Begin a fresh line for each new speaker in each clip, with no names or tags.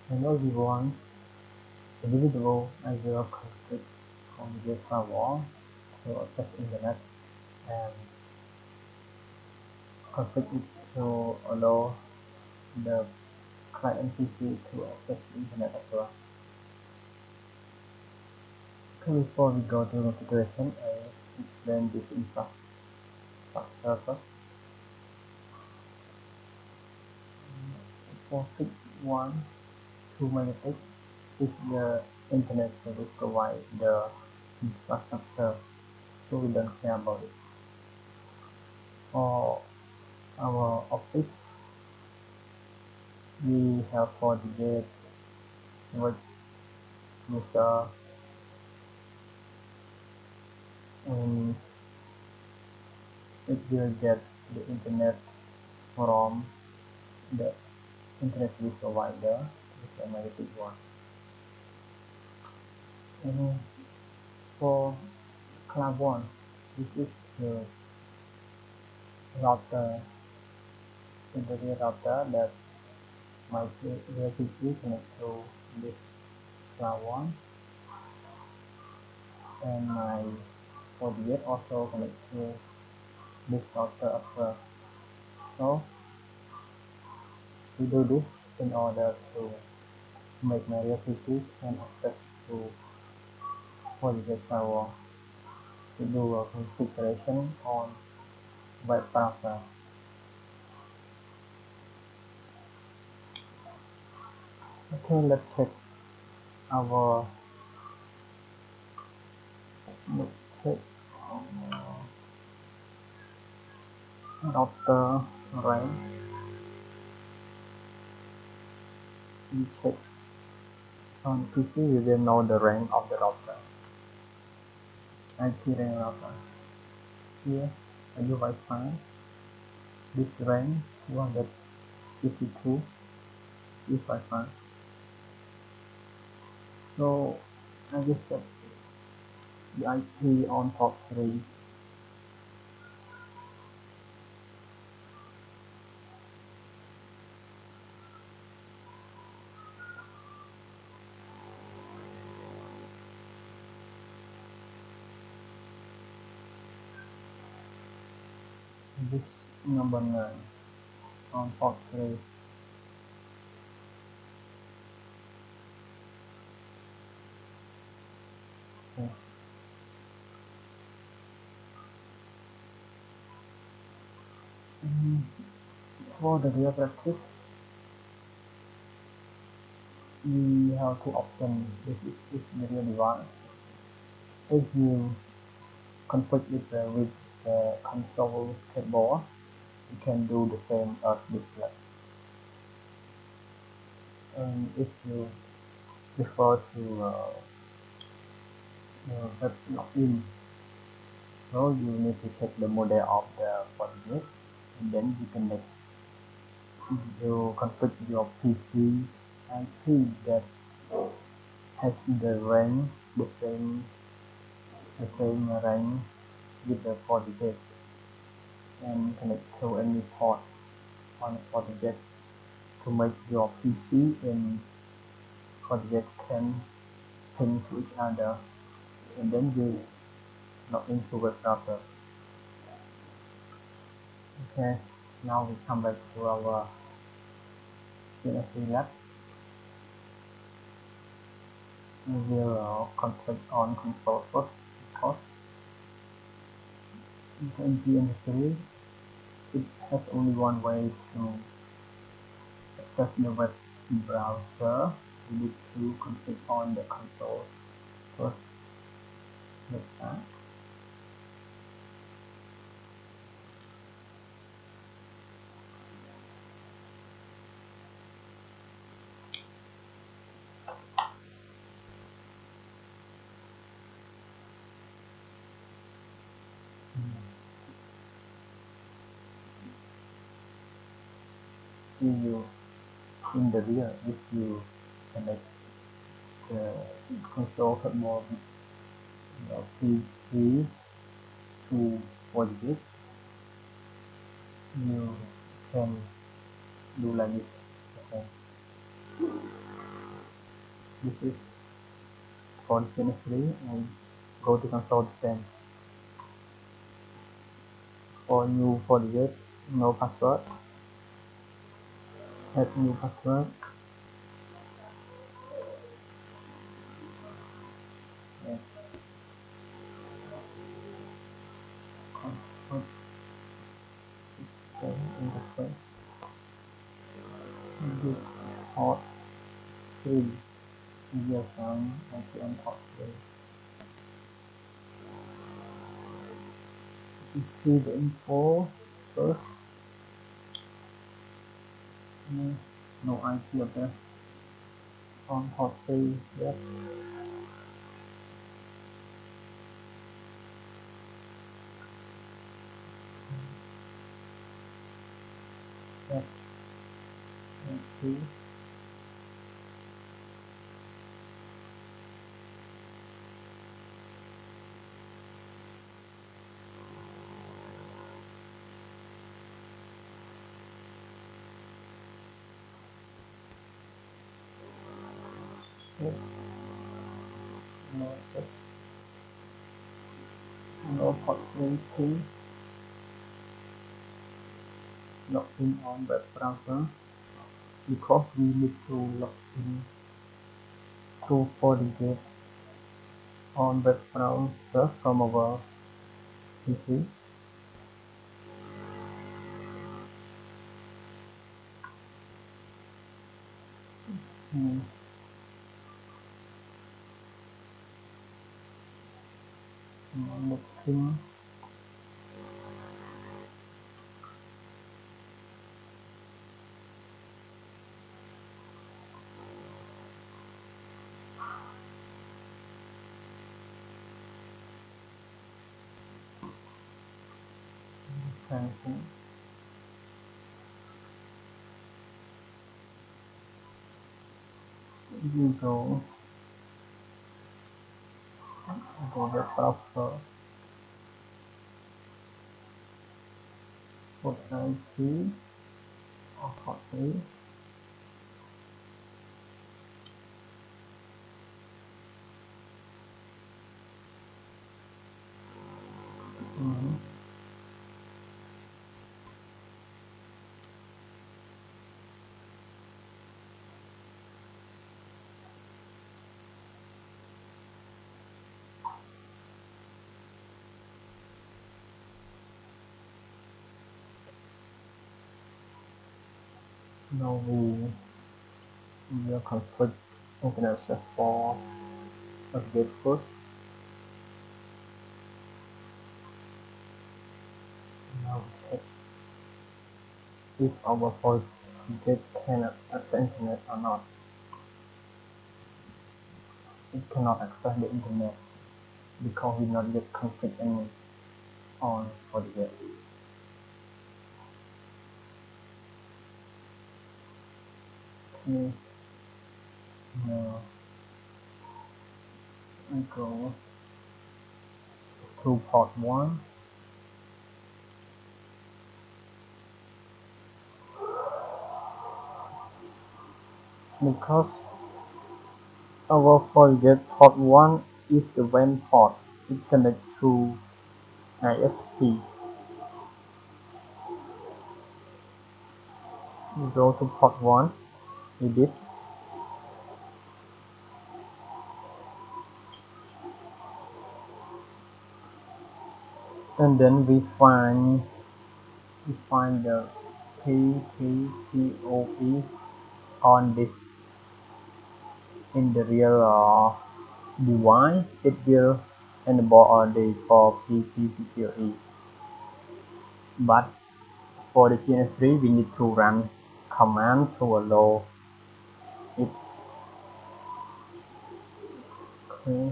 Hello everyone. In this video, I will configure FortiGate Firewall to access internet and configure it to allow the client PC to access the internet as well. Okay, before we go to configuration, I explain this infrastructure first. For fix 1, 2 megabit is the internet service provide the infrastructure, so we don't care about it. For our office, we have FortiGate Server.to, and it will get the internet from the internet service provider, which is a negative one. And for Cloud One, this is the router, internet router that my PC connect to this Cloud One, and my FortiGate also connect to this router as well. So we do this in order to make my real PC can access to FortiGate Firewall to do a configuration on web browser. Okay, let's check our router rank. We check on PC, we will know the rank of the router. IP rank router. Here, I do Wi-Fi. This rank 252 is Wi-Fi. So I will set the IP on port 3. This number 9 on port 3. Okay. For the real practice, we have two options. This is the real device. If you conflict with the console cable, you can do the same as display. And if you prefer to web login, so you need to check the model of the FortiGate, and then you configure your PC IP that has the rank the same rank with the FortiGate, and connect to any port on FortiGate to make your PC and FortiGate can ping to each other, and then you log into web browser. Okay, now we come back to our CNC lab. We will conflict on console first, because in the industry it has only one way to access the web browser. We need to conflict on the console first. Let's start. In the rear, if you connect the console keyboard your PC to FortiGate, you can do like this. Okay. This is for the chemistry, and go to console to send. For new FortiGate, no password, add new password, and confirm system interface, git port 3, Video&Sound, and port 3. You see the info first. No IP address on port 3 yet. Yet. And no access, no port 3 key, login on web browser, because we need to log in through FortiGate on web browser from our PC. Netting, banking, you go web browser, put IP or port 3, now we will configure internet access for FortiGate first. Now check if our FortiGate can access internet or not. It cannot access the internet because we not yet configured any on FortiGate. Okay, now I go to port 1, because our FortiGate port 1 is the WAN port. It connects to ISP. We go to port 1, edit, and then we find the PPPoE on this in the real device. It will enable all day for PPPoE, but for the chemistry we need to run command to allow it. Okay.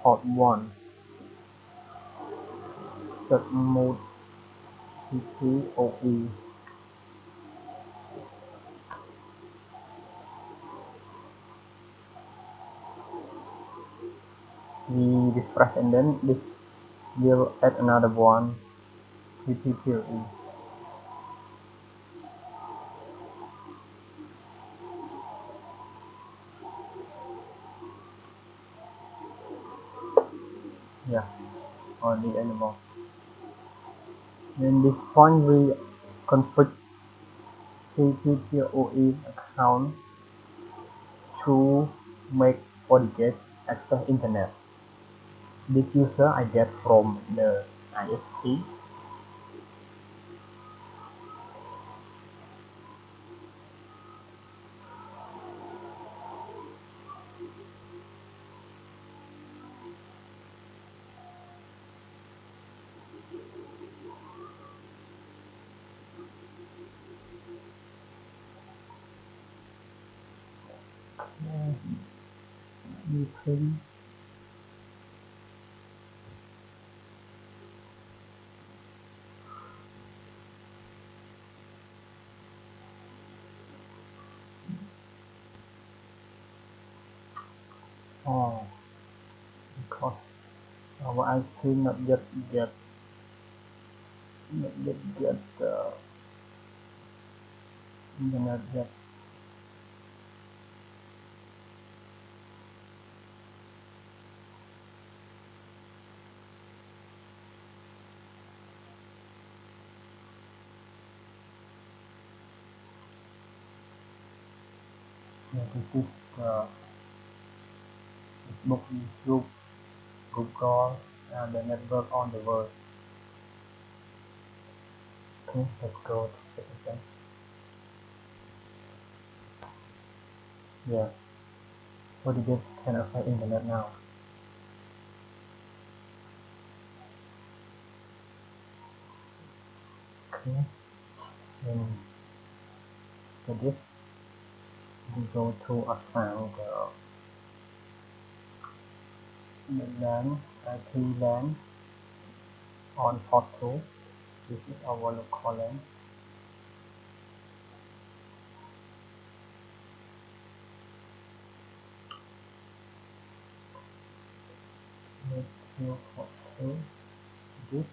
Port 1, set mode PPPoE, we refresh, and then this will add another one, PPPoE. Yeah, or need anymore. In this point, we configure PPPoE account to make FortiGate access internet. This user I get from the ISP. You can oh, because our ISP not yet get internet yet. Yeah, this is Facebook, YouTube, Google, and the network on the world. Okay, let's go to second. Yeah, FortiGate can access internet now. Okay, and for this, we go to assign the LAN, IP LAN on port 2. This is our local LAN. Let's go port 2. This.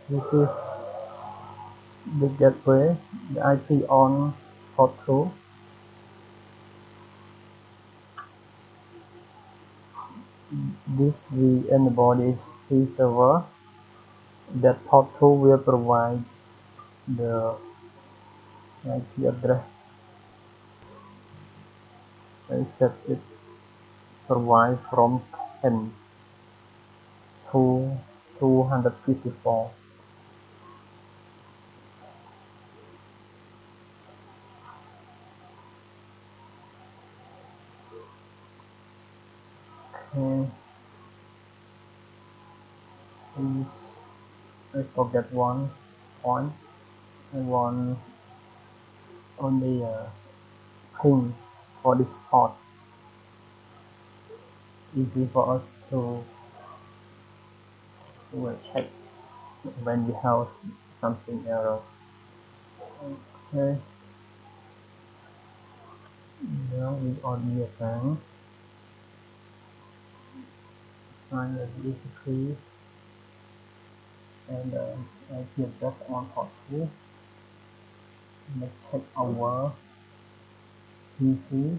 This is the gateway, the IP on port 2. This we enable this DHCP server. That port 2 will provide the IP address and set it provide from 10 to 254. Okay, please, I forget one point. I want only a ping for this port. Easy for us to check when we have something error. Okay, now we on the fan. Find the DHCP and IP address on port 2. Let's check our PC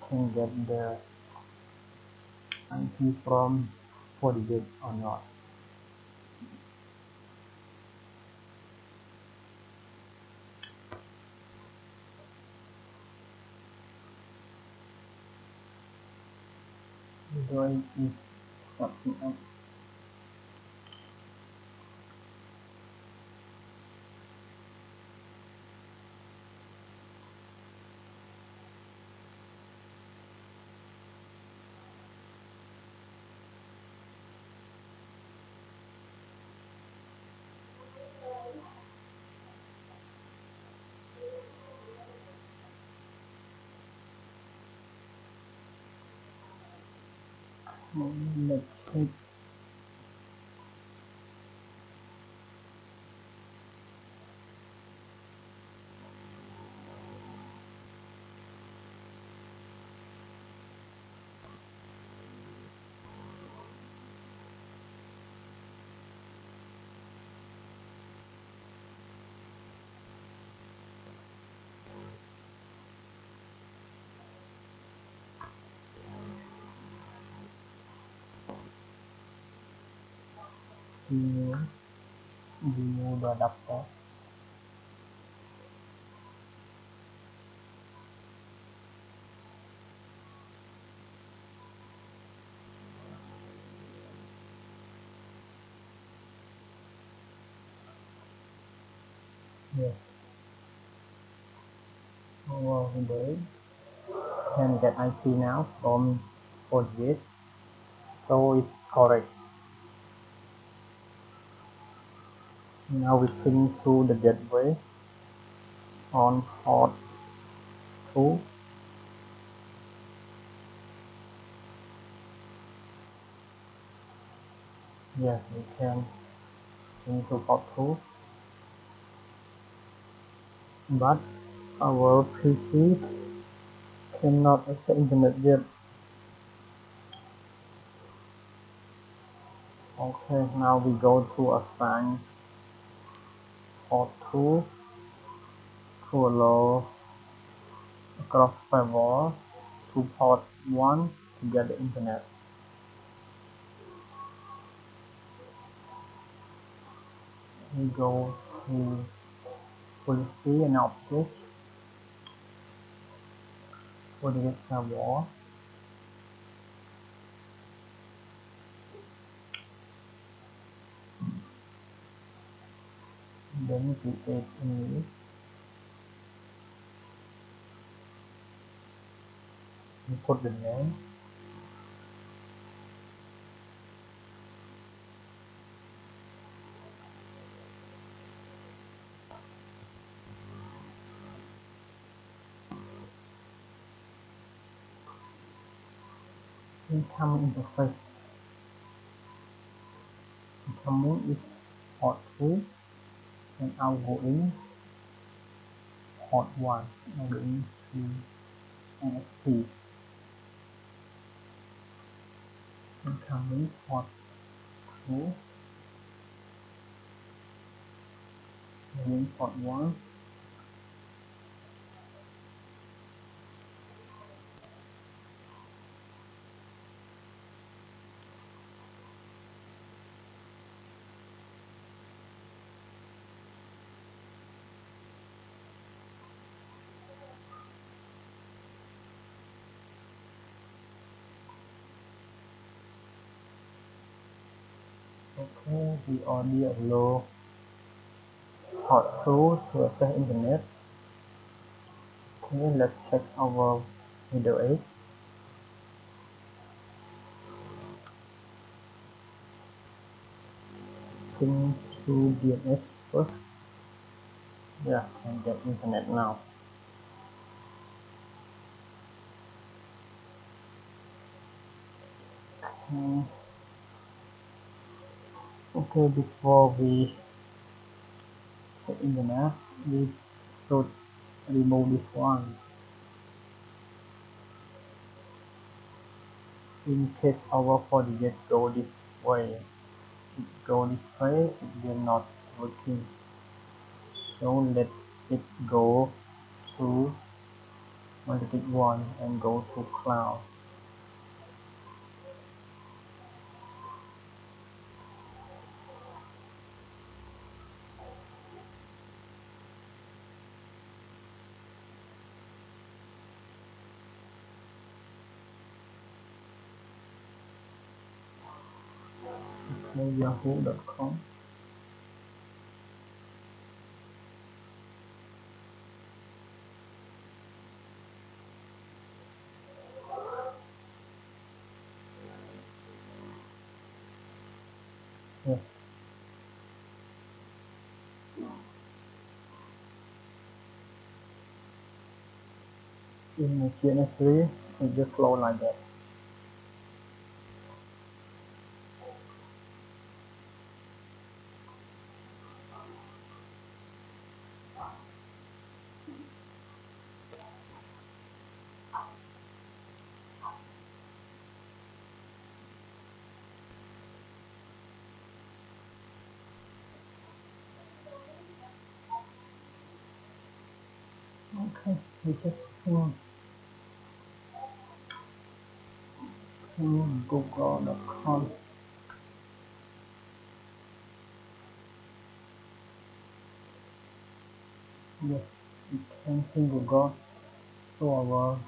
can get the IP from FortiGate or not. Android is starting up. Let's check. Remove the adapter. Yes, our video can get IP now from FortiGate, so it's correct. Now we ping through the gateway on port 2. Yes, we can ping to port 2, but our PC cannot access internet yet. Okay, now we go to assign port 2 to allow across firewall to port 1 to get the internet. We go to policy and object, FortiGate firewall, then create a new, and put the name, incoming interface. Incoming is port 2 and outgoing port 1, outgoing to NXP. Incoming port 2, outgoing port 1. Okay, we already allow port 2 to access internet. Okay, let's check our video 8. Ping to DNS first. Yeah, and get internet now. Okay, before we check internet, we should remove this one. In case our FortiGate go this way, it will not working. So let it go to multi-gig one and go to cloud. Okay, yahoo.com. Yeah. In the GNS3, it will flow like that. Okay, we just google.com. Yes, we can see Google, so our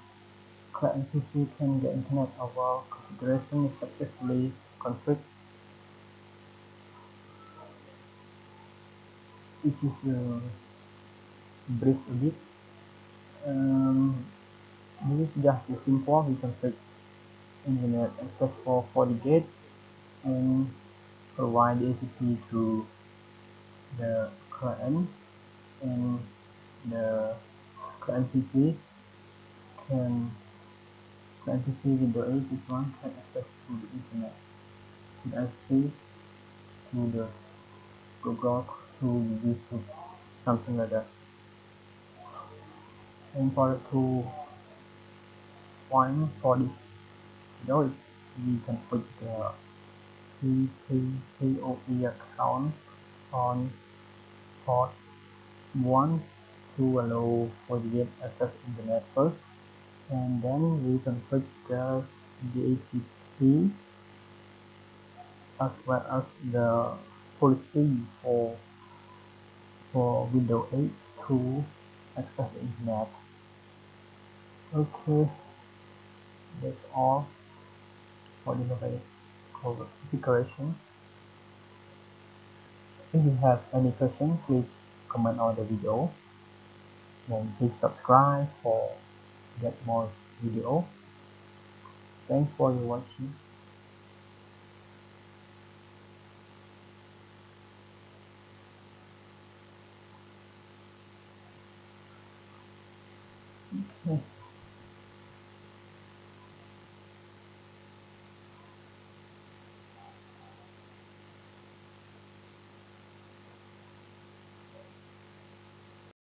client PC can get internet. Our configuration is successfully configured. It is brief a bit. This is just a simple. We configure internet access for FortiGate and provide DHCP to the client, and the client PC can client PC Windows 8 this one can access to the internet with ISP to the Google, to YouTube, something like that. And for the two point for this video is we configure the PPPoE account on port 1 to allow FortiGate access internet first, and then we configure the DHCP as well as the policy for Windows 8 to access the internet. Okay, that's all for the configuration. If you have any question, please comment on the video, and please subscribe for get more video. Thanks for your watching. Okay.